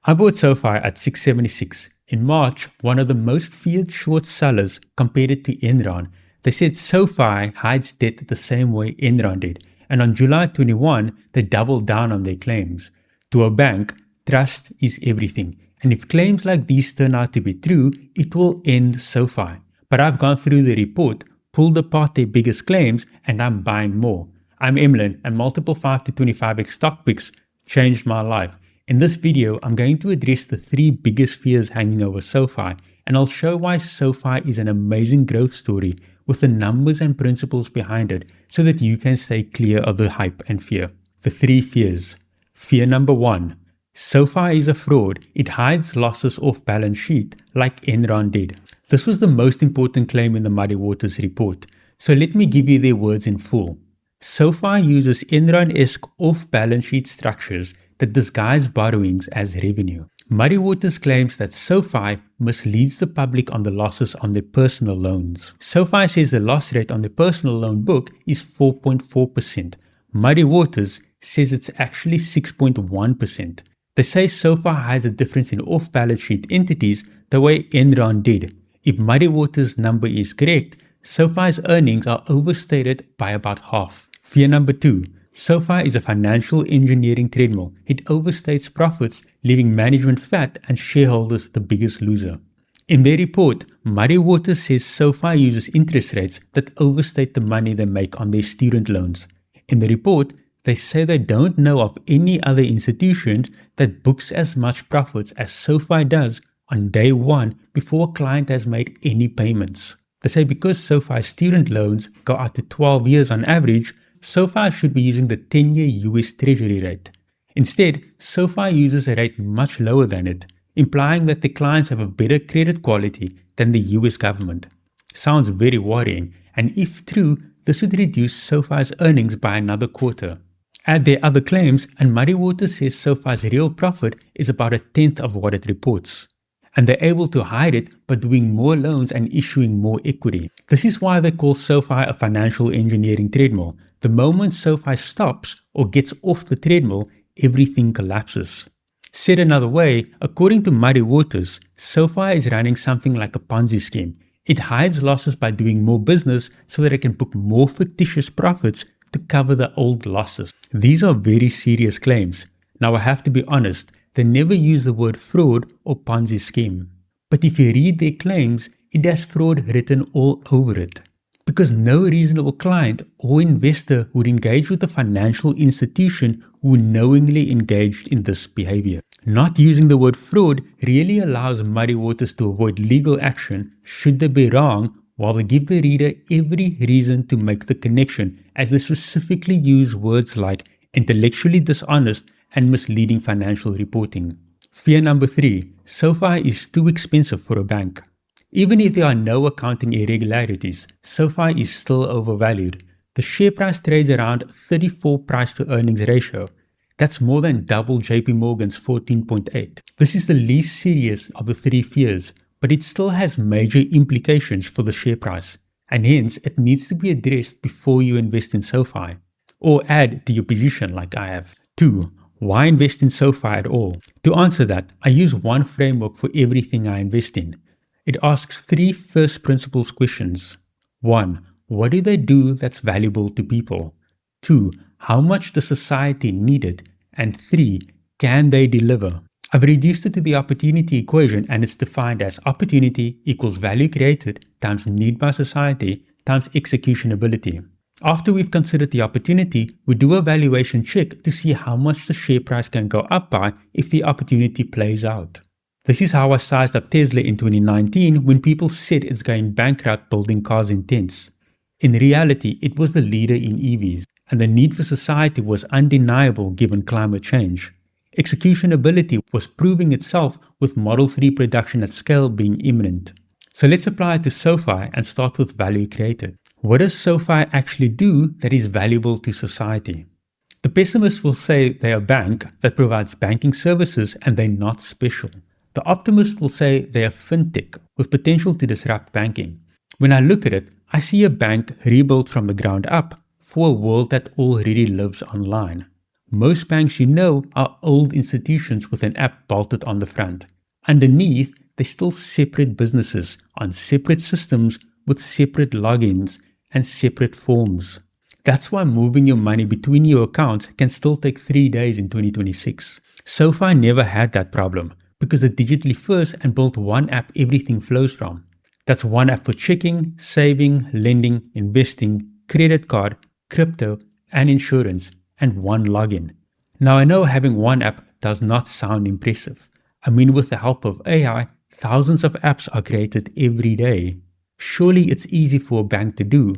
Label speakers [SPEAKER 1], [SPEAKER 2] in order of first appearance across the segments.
[SPEAKER 1] I bought Sofi at 676. In March, one of the most feared short sellers compared it to Enron. They said Sofi hides debt the same way Enron did, and on July 21, they doubled down on their claims. To a bank, trust is everything, and if claims like these turn out to be true, it will end Sofi. But I've gone through the report, pulled apart their biggest claims, and I'm buying more. I'm Emlyn, and multiple 5 to 25x stock picks changed my life. In this video, I'm going to address the 3 biggest fears hanging over Sofi, and I'll show why Sofi is an amazing growth story with the numbers and principles behind it so that you can stay clear of the hype and fear. The 3 fears. Fear number 1. Sofi is a fraud. It hides losses off balance sheet like Enron did. This was the most important claim in the Muddy Waters report, so let me give you their words in full. Sofi uses Enron-esque off-balance sheet structures that disguise borrowings as revenue. Muddy Waters claims that Sofi misleads the public on the losses on their personal loans. Sofi says the loss rate on the personal loan book is 4.4%. Muddy Waters says it's actually 6.1%. They say Sofi hides a difference in off-balance sheet entities the way Enron did. If Muddy Waters' number is correct, Sofi's earnings are overstated by about half. Fear number 2. Sofi is a financial engineering treadmill. It overstates profits, leaving management fat and shareholders the biggest loser. In their report, Muddy Waters says Sofi uses interest rates that overstate the money they make on their student loans. In the report, they say they don't know of any other institutions that books as much profits as Sofi does on day 1 before a client has made any payments. They say because Sofi's student loans go out to 12 years on average, Sofi should be using the 10-year US Treasury rate. Instead, Sofi uses a rate much lower than it, implying that the clients have a better credit quality than the US government. Sounds very worrying, and if true, this would reduce Sofi's earnings by another quarter. Add their other claims, and Muddy Waters says Sofi's real profit is about 1/10 of what it reports. And they're able to hide it by doing more loans and issuing more equity. This is why they call Sofi a financial engineering treadmill. The moment Sofi stops or gets off the treadmill, everything collapses. Said another way, according to Muddy Waters, Sofi is running something like a Ponzi scheme. It hides losses by doing more business so that it can book more fictitious profits to cover the old losses. These are very serious claims. Now I have to be honest, they never use the word fraud or Ponzi scheme. But if you read their claims, it has fraud written all over it. Because no reasonable client or investor would engage with a financial institution who knowingly engaged in this behavior. Not using the word fraud really allows Muddy Waters to avoid legal action should they be wrong, while they give the reader every reason to make the connection, as they specifically use words like intellectually dishonest and misleading financial reporting. Fear number 3. Sofi is too expensive for a bank. Even if there are no accounting irregularities, Sofi is still overvalued. The share price trades around 34 price to earnings ratio. That's more than double JP Morgan's 14.8. This is the least serious of the 3 fears, but it still has major implications for the share price, and hence it needs to be addressed before you invest in Sofi, or add to your position like I have. 2. Why invest in Sofi at all? To answer that, I use one framework for everything I invest in. It asks 3 first principles questions. 1. What do they do that's valuable to people? 2. How much does society need it? And 3. Can they deliver? I've reduced it to the opportunity equation, and it's defined as opportunity equals value created times need by society times executionability. After we've considered the opportunity, we do a valuation check to see how much the share price can go up by if the opportunity plays out. This is how I sized up Tesla in 2019 when people said it's going bankrupt building cars in tents. In reality, it was the leader in EVs, and the need for society was undeniable given climate change. Executionability was proving itself with Model 3 production at scale being imminent. So let's apply it to Sofi and start with value created. What does Sofi actually do that is valuable to society? The pessimist will say they're a bank that provides banking services and they're not special. The optimist will say they're a fintech with potential to disrupt banking. When I look at it, I see a bank rebuilt from the ground up for a world that already lives online. Most banks you know are old institutions with an app bolted on the front. Underneath, they're still separate businesses on separate systems with separate logins and separate forms. That's why moving your money between your accounts can still take 3 days in 2026. SoFi never had that problem because they're digitally first and built one app everything flows from. That's one app for checking, saving, lending, investing, credit card, crypto, and insurance, and one login. Now I know having one app does not sound impressive. I mean, with the help of AI, thousands of apps are created every day. Surely it's easy for a bank to do.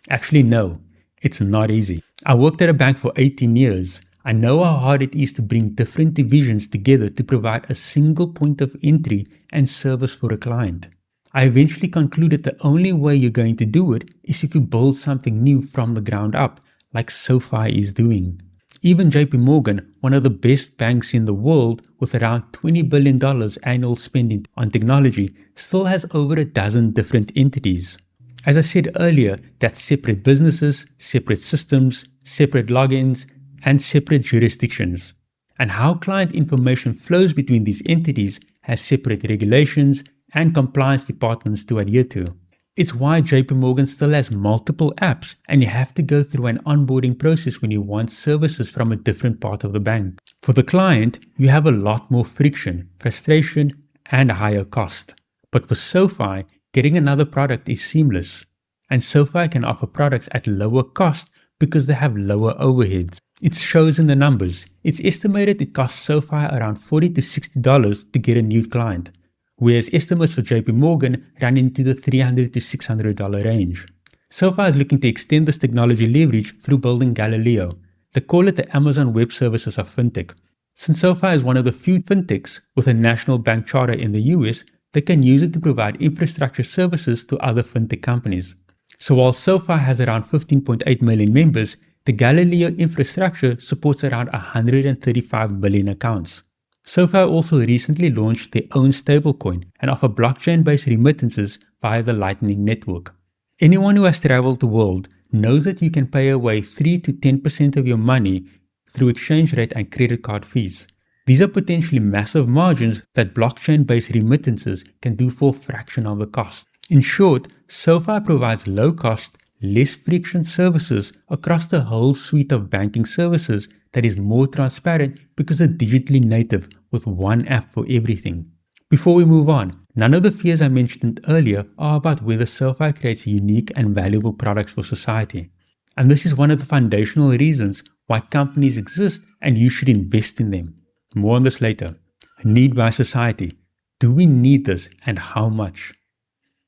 [SPEAKER 1] Actually, no, it's not easy. I worked at a bank for 18 years. I know how hard it is to bring different divisions together to provide a single point of entry and service for a client. I eventually concluded the only way you're going to do it is if you build something new from the ground up, like SoFi is doing. Even JP Morgan, one of the best banks in the world with around $20 billion annual spending on technology, still has over a dozen different entities. As I said earlier, that's separate businesses, separate systems, separate logins, and separate jurisdictions. And how client information flows between these entities has separate regulations and compliance departments to adhere to. It's why JP Morgan still has multiple apps and you have to go through an onboarding process when you want services from a different part of the bank. For the client, you have a lot more friction, frustration, and a higher cost. But for SoFi, getting another product is seamless. And SoFi can offer products at lower cost because they have lower overheads. It shows in the numbers. It's estimated it costs SoFi around $40 to $60 to get a new client, whereas estimates for JP Morgan run into the $300 to $600 range. SoFi is looking to extend this technology leverage through building Galileo. They call it the Amazon Web Services of FinTech. Since SoFi is one of the few FinTechs with a national bank charter in the US, they can use it to provide infrastructure services to other FinTech companies. So while SoFi has around 15.8 million members, the Galileo infrastructure supports around 135 million accounts. SoFi also recently launched their own stablecoin and offer blockchain-based remittances via the Lightning Network. Anyone who has traveled the world knows that you can pay away 3 to 10% of your money through exchange rate and credit card fees. These are potentially massive margins that blockchain-based remittances can do for a fraction of the cost. In short, SoFi provides low-cost, less friction services across the whole suite of banking services that is more transparent because they're digitally native with one app for everything. Before we move on, none of the fears I mentioned earlier are about whether SoFi creates unique and valuable products for society. And this is one of the foundational reasons why companies exist and you should invest in them. More on this later. Need by society. Do we need this and how much?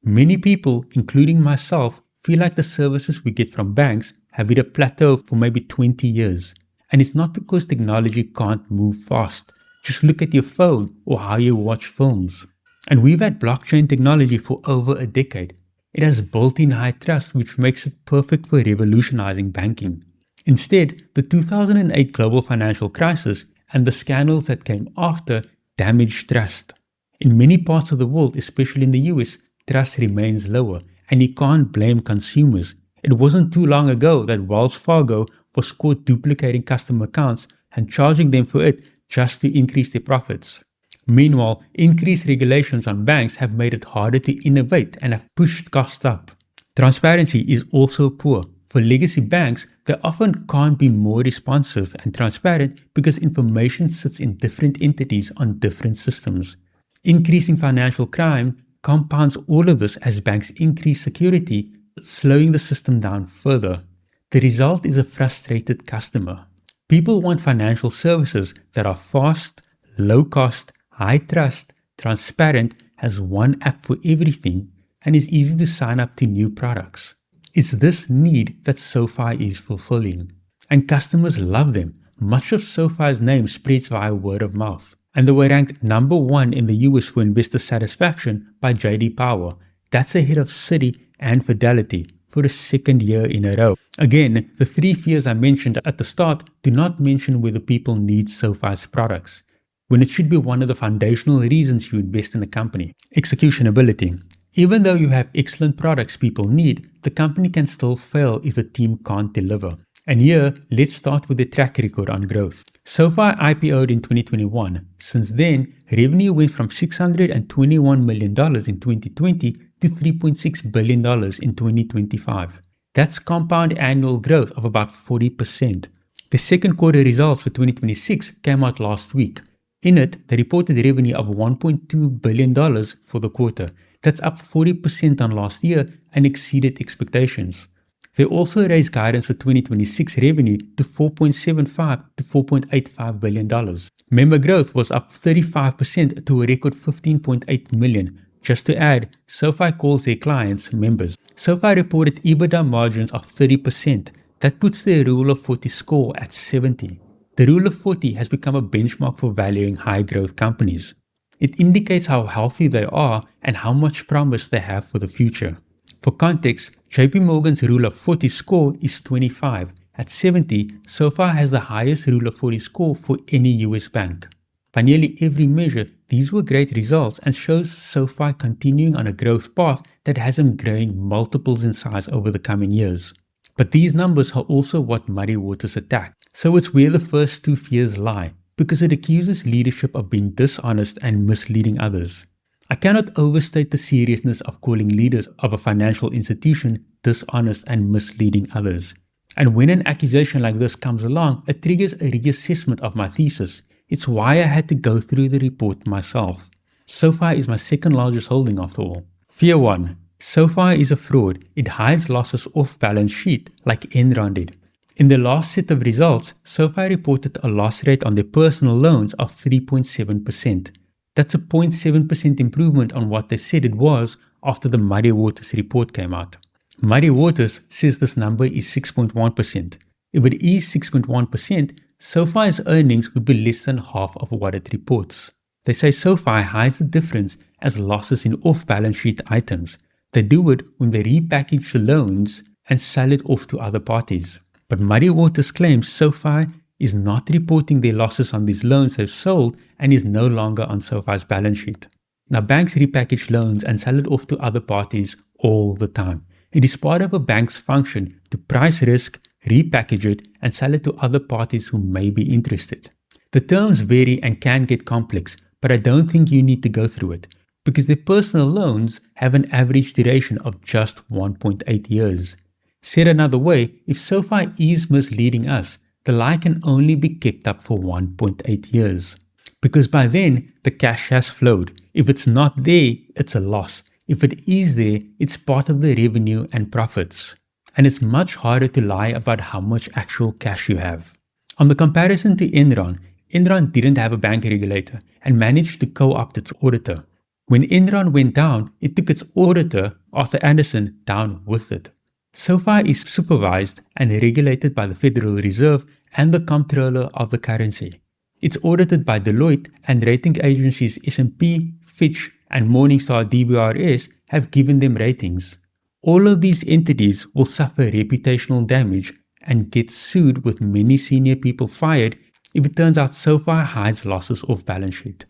[SPEAKER 1] Many people, including myself, feel like the services we get from banks have hit a plateau for maybe 20 years. And it's not because technology can't move fast. Just look at your phone or how you watch films. And we've had blockchain technology for over a decade. It has built-in high trust, which makes it perfect for revolutionizing banking. Instead, the 2008 global financial crisis and the scandals that came after damaged trust. In many parts of the world, especially in the US, trust remains lower, and you can't blame consumers. It wasn't too long ago that Wells Fargo was caught duplicating customer accounts and charging them for it just to increase their profits. Meanwhile, increased regulations on banks have made it harder to innovate and have pushed costs up. Transparency is also poor. For legacy banks, they often can't be more responsive and transparent because information sits in different entities on different systems. Increasing financial crime compounds all of this as banks increase security, slowing the system down further. The result is a frustrated customer. People want financial services that are fast, low cost, high trust, transparent, has one app for everything, and is easy to sign up to new products. It's this need that SoFi is fulfilling. And customers love them. Much of SoFi's name spreads via word of mouth. And they were ranked number 1 in the US for investor satisfaction by J.D. Power. That's ahead of Citi and Fidelity for the second year in a row. Again, the 3 fears I mentioned at the start do not mention whether people need SoFi's products, when it should be one of the foundational reasons you invest in a company. Executionability. Even though you have excellent products people need, the company can still fail if the team can't deliver. And here, let's start with the track record on growth. Sofi IPO'd in 2021. Since then, revenue went from $621 million in 2020 to $3.6 billion in 2025. That's compound annual growth of about 40%. The second quarter results for 2026 came out last week. In it, they reported revenue of $1.2 billion for the quarter. That's up 40% on last year and exceeded expectations. They also raised guidance for 2026 revenue to $4.75 to $4.85 billion. Member growth was up 35% to a record 15.8 million. Just to add, Sofi calls their clients members. Sofi reported EBITDA margins of 30%. That puts their Rule of 40 score at 70. The Rule of 40 has become a benchmark for valuing high-growth companies. It indicates how healthy they are and how much promise they have for the future. For context, JP Morgan's Rule of 40 score is 25. At 70, Sofi has the highest Rule of 40 score for any US bank. By nearly every measure, these were great results and shows Sofi continuing on a growth path that has them growing multiples in size over the coming years. But these numbers are also what Muddy Waters attacked. So it's where the first two fears lie, because it accuses leadership of being dishonest and misleading others. I cannot overstate the seriousness of calling leaders of a financial institution dishonest and misleading others. And when an accusation like this comes along, it triggers a reassessment of my thesis. It's why I had to go through the report myself. Sofi is my second largest holding after all. Fear 1. Sofi is a fraud. It hides losses off balance sheet like Enron did. In the last set of results, Sofi reported a loss rate on their personal loans of 3.7%. That's a 0.7% improvement on what they said it was after the Muddy Waters report came out. Muddy Waters says this number is 6.1%. If it is 6.1%, Sofi's earnings would be less than half of what it reports. They say Sofi hides the difference as losses in off-balance sheet items. They do it when they repackage the loans and sell it off to other parties. But Muddy Waters claims Sofi is not reporting their losses on these loans they've sold and is no longer on Sofi's balance sheet. Now, banks repackage loans and sell it off to other parties all the time. It is part of a bank's function to price risk, repackage it, and sell it to other parties who may be interested. The terms vary and can get complex, but I don't think you need to go through it, because their personal loans have an average duration of just 1.8 years. Said another way, if Sofi is misleading us, the lie can only be kept up for 1.8 years. Because by then, the cash has flowed. If it's not there, it's a loss. If it is there, it's part of the revenue and profits. And it's much harder to lie about how much actual cash you have. On the comparison to Enron, Enron didn't have a bank regulator and managed to co-opt its auditor. When Enron went down, it took its auditor, Arthur Andersen, down with it. Sofi is supervised and regulated by the Federal Reserve and the Comptroller of the Currency. It's audited by Deloitte, and rating agencies S&P, Fitch, and Morningstar DBRS have given them ratings. All of these entities will suffer reputational damage and get sued, with many senior people fired if it turns out Sofi hides losses off balance sheet.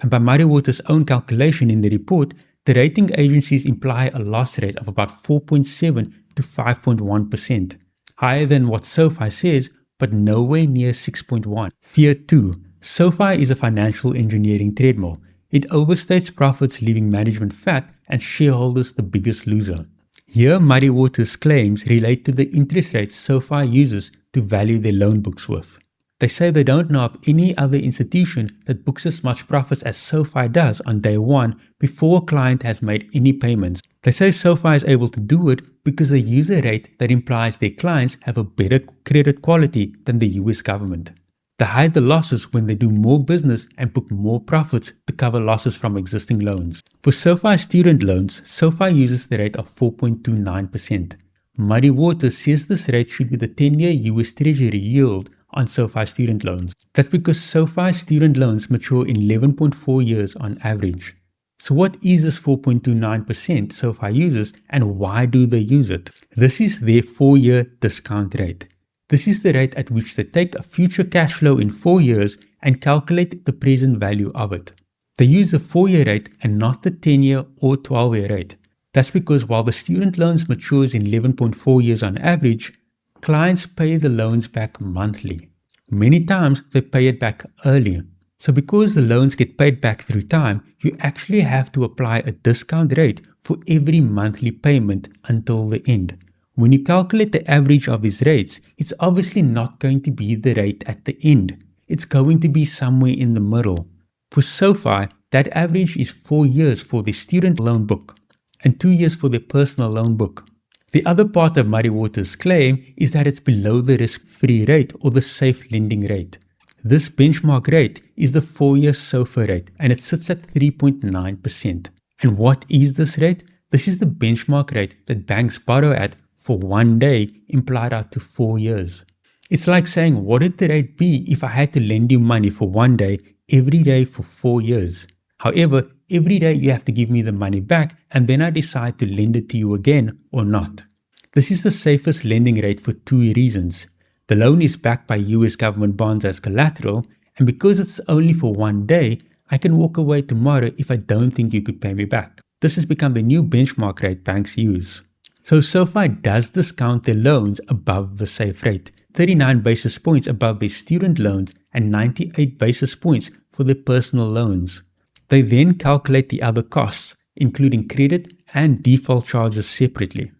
[SPEAKER 1] And by Muddy Waters' own calculation in the report, the rating agencies imply a loss rate of about 4.7 to 5.1%, higher than what Sofi says, but nowhere near 6.1. Fear 2. Sofi is a financial engineering treadmill. It overstates profits, leaving management fat and shareholders the biggest loser. Here, Muddy Waters' claims relate to the interest rates Sofi uses to value their loan books with. They say they don't know of any other institution that books as much profits as Sofi does on day one before a client has made any payments. They say Sofi is able to do it because they use a rate that implies their clients have a better credit quality than the US government. They hide the losses when they do more business and book more profits to cover losses from existing loans. For Sofi student loans, Sofi uses the rate of 4.29%. Muddy Waters says this rate should be the 10-year US Treasury yield on Sofi student loans. That's because Sofi student loans mature in 11.4 years on average. So what is this 4.29% Sofi uses, and why do they use it? This is their 4-year discount rate. This is the rate at which they take a future cash flow in 4 years and calculate the present value of it. They use the 4-year rate and not the 10-year or 12-year rate. That's because while the student loans matures in 11.4 years on average, clients pay the loans back monthly. Many times they pay it back early. So because the loans get paid back through time, you actually have to apply a discount rate for every monthly payment until the end. When you calculate the average of these rates, it's obviously not going to be the rate at the end. It's going to be somewhere in the middle. For Sofi, that average is 4 years for the student loan book and 2 years for their personal loan book. The other part of Muddy Waters' claim is that it's below the risk-free rate or the safe lending rate. This benchmark rate is the 4-year SOFR rate and it sits at 3.9%. And what is this rate? This is the benchmark rate that banks borrow at for 1 day implied out to 4 years. It's like saying, what would the rate be if I had to lend you money for 1 day every day for 4 years? However, every day you have to give me the money back and then I decide to lend it to you again or not. This is the safest lending rate for 2 reasons. The loan is backed by US government bonds as collateral, and because it's only for 1 day, I can walk away tomorrow if I don't think you could pay me back. This has become the new benchmark rate banks use. So Sofi does discount their loans above the safe rate, 39 basis points above their student loans and 98 basis points for their personal loans. They then calculate the other costs, including credit and default charges separately.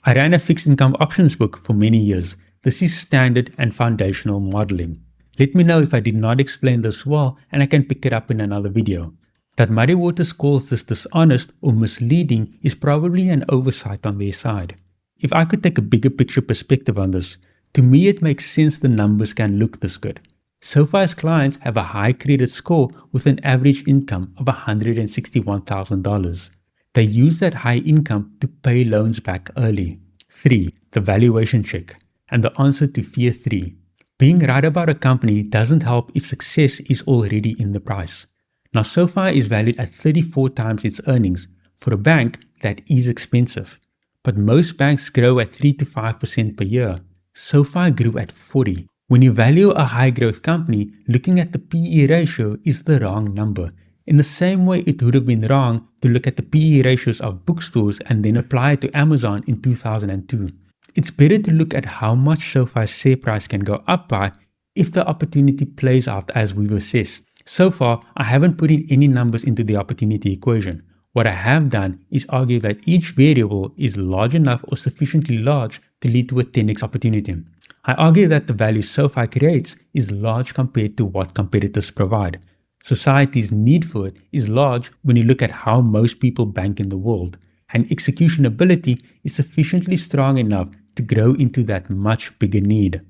[SPEAKER 1] I ran a fixed income options book for many years. This is standard and foundational modeling. Let me know if I did not explain this well and I can pick it up in another video. That Muddy Waters calls this dishonest or misleading is probably an oversight on their side. If I could take a bigger picture perspective on this, to me it makes sense the numbers can look this good. Sofi's clients have a high credit score with an average income of $161,000. They use that high income to pay loans back early. 3. The valuation check. And the answer to fear 3. Being right about a company doesn't help if success is already in the price. Now Sofi is valued at 34 times its earnings. For a bank, that is expensive. But most banks grow at 3 to 5% per year. Sofi grew at 40. When you value a high growth company, looking at the PE ratio is the wrong number. In the same way it would have been wrong to look at the PE ratios of bookstores and then apply it to Amazon in 2002. It's better to look at how much Sofi's share price can go up by if the opportunity plays out as we've assessed. So far, I haven't put in any numbers into the opportunity equation. What I have done is argue that each variable is large enough or sufficiently large to lead to a 10x opportunity. I argue that the value Sofi creates is large compared to what competitors provide. Society's need for it is large when you look at how most people bank in the world, and execution ability is sufficiently strong enough to grow into that much bigger need.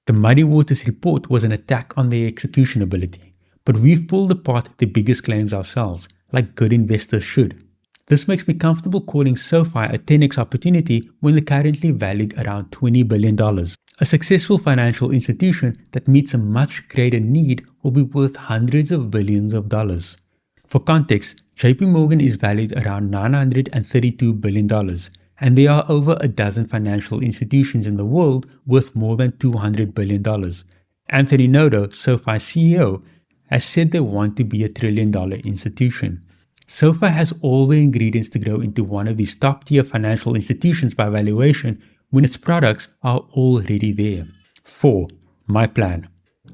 [SPEAKER 1] The Muddy Waters report was an attack on their execution ability, but we've pulled apart the biggest claims ourselves, like good investors should. This makes me comfortable calling Sofi a 10x opportunity when they're currently valued around $20 billion. A successful financial institution that meets a much greater need will be worth hundreds of billions of dollars. For context, JP Morgan is valued around $932 billion, and there are over a dozen financial institutions in the world worth more than $200 billion. Anthony Noto, Sofi's CEO, has said they want to be a $1 trillion institution. Sofi has all the ingredients to grow into one of these top-tier financial institutions by valuation when its products are already there. 4. My plan.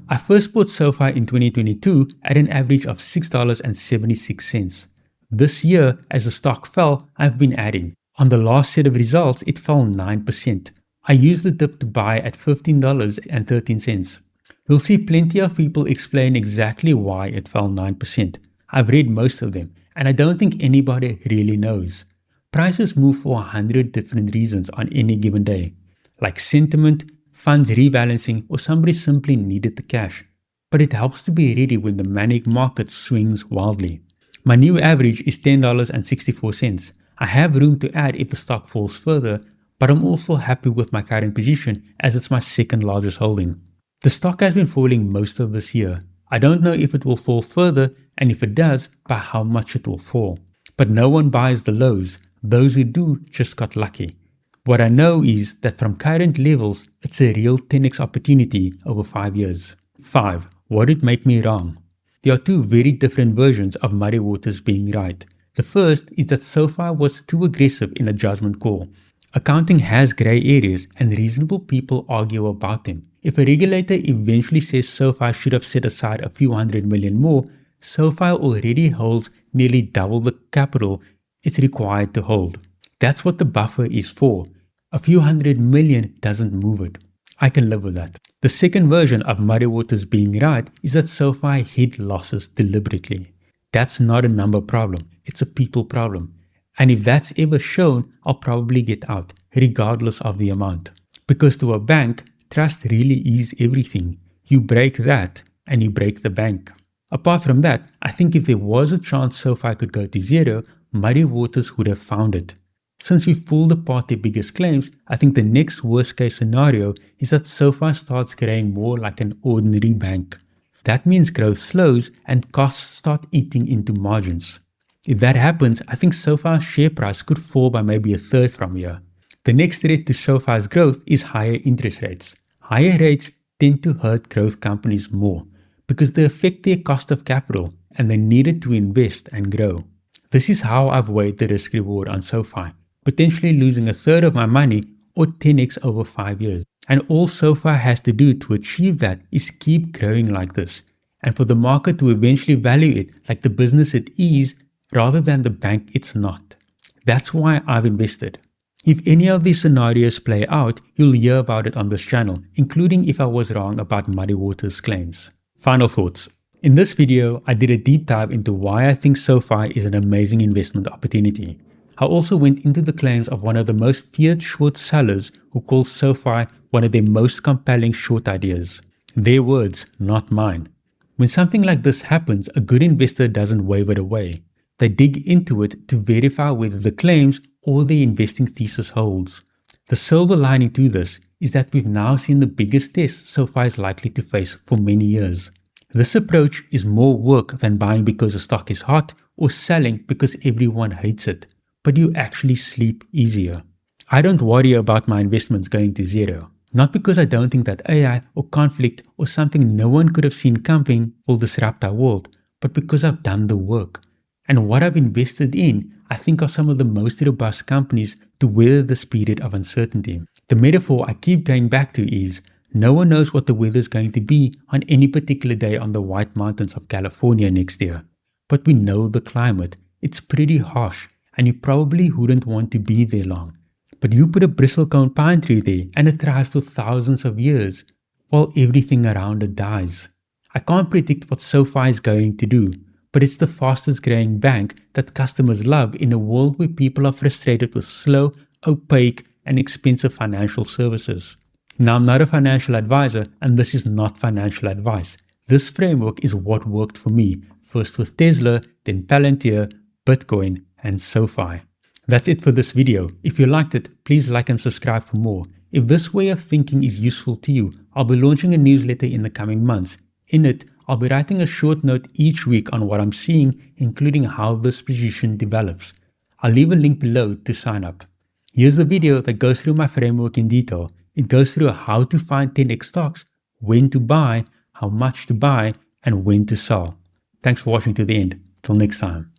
[SPEAKER 1] I first bought Sofi in 2022 at an average of $6.76. This year, as the stock fell, I've been adding. On the last set of results, it fell 9%. I used the dip to buy at $15.13. You'll see plenty of people explain exactly why it fell 9%. I've read most of them, and I don't think anybody really knows. Prices move for 100 different reasons on any given day, like sentiment, funds rebalancing, or somebody simply needed the cash. But it helps to be ready when the manic market swings wildly. My new average is $10.64. I have room to add if the stock falls further, but I'm also happy with my current position as it's my second largest holding. The stock has been falling most of this year. I don't know if it will fall further, and if it does, by how much it will fall. But no one buys the lows. Those who do just got lucky. What I know is that from current levels, it's a real 10x opportunity over 5 years. 5. What did make me wrong? There are two very different versions of Muddy Waters being right. The first is that Sofi was too aggressive in a judgment call. Accounting has grey areas and reasonable people argue about them. If a regulator eventually says SoFi should have set aside a few hundred million more, SoFi already holds nearly double the capital it's required to hold. That's what the buffer is for. A few hundred million doesn't move it. I can live with that. The second version of Muddy Waters being right is that SoFi hid losses deliberately. That's not a number problem, it's a people problem. And if that's ever shown, I'll probably get out, regardless of the amount. Because to a bank, trust really is everything. You break that, and you break the bank. Apart from that, I think if there was a chance SoFi could go to zero, Muddy Waters would have found it. Since we've pulled apart their biggest claims, I think the next worst case scenario is that SoFi starts growing more like an ordinary bank. That means growth slows and costs start eating into margins. If that happens, I think SoFi's share price could fall by maybe a third from here. The next threat to SoFi's growth is higher interest rates. Higher rates tend to hurt growth companies more because they affect their cost of capital and they need it to invest and grow. This is how I've weighed the risk reward on SoFi, potentially losing a third of my money or 10x over 5 years. And all SoFi has to do to achieve that is keep growing like this, and for the market to eventually value it like the business it is rather than the bank it's not. That's why I've invested. If any of these scenarios play out, you'll hear about it on this channel, including if I was wrong about Muddy Waters' claims. Final thoughts. In this video, I did a deep dive into why I think SoFi is an amazing investment opportunity. I also went into the claims of one of the most feared short sellers who calls SoFi one of their most compelling short ideas. Their words, not mine. When something like this happens, a good investor doesn't wave it away. They dig into it to verify whether the claims or the investing thesis holds. The silver lining to this is that we've now seen the biggest test SoFi is likely to face for many years. This approach is more work than buying because a stock is hot or selling because everyone hates it, but you actually sleep easier. I don't worry about my investments going to zero. Not because I don't think that AI or conflict or something no one could have seen coming will disrupt our world, but because I've done the work. And what I've invested in, I think are some of the most robust companies to weather this period of uncertainty. The metaphor I keep going back to is, no one knows what the weather is going to be on any particular day on the White Mountains of California next year. But we know the climate. It's pretty harsh, and you probably wouldn't want to be there long. But you put a bristlecone pine tree there, and it thrives for thousands of years, while everything around it dies. I can't predict what SoFi is going to do, but it's the fastest growing bank that customers love in a world where people are frustrated with slow, opaque, and expensive financial services. Now, I'm not a financial advisor, and this is not financial advice. This framework is what worked for me, first with Tesla, then Palantir, Bitcoin, and SoFi. That's it for this video. If you liked it, please like and subscribe for more. If this way of thinking is useful to you, I'll be launching a newsletter in the coming months. In it, I'll be writing a short note each week on what I'm seeing, including how this position develops. I'll leave a link below to sign up. Here's the video that goes through my framework in detail. It goes through how to find 10x stocks, when to buy, how much to buy, and when to sell. Thanks for watching to the end. Till next time.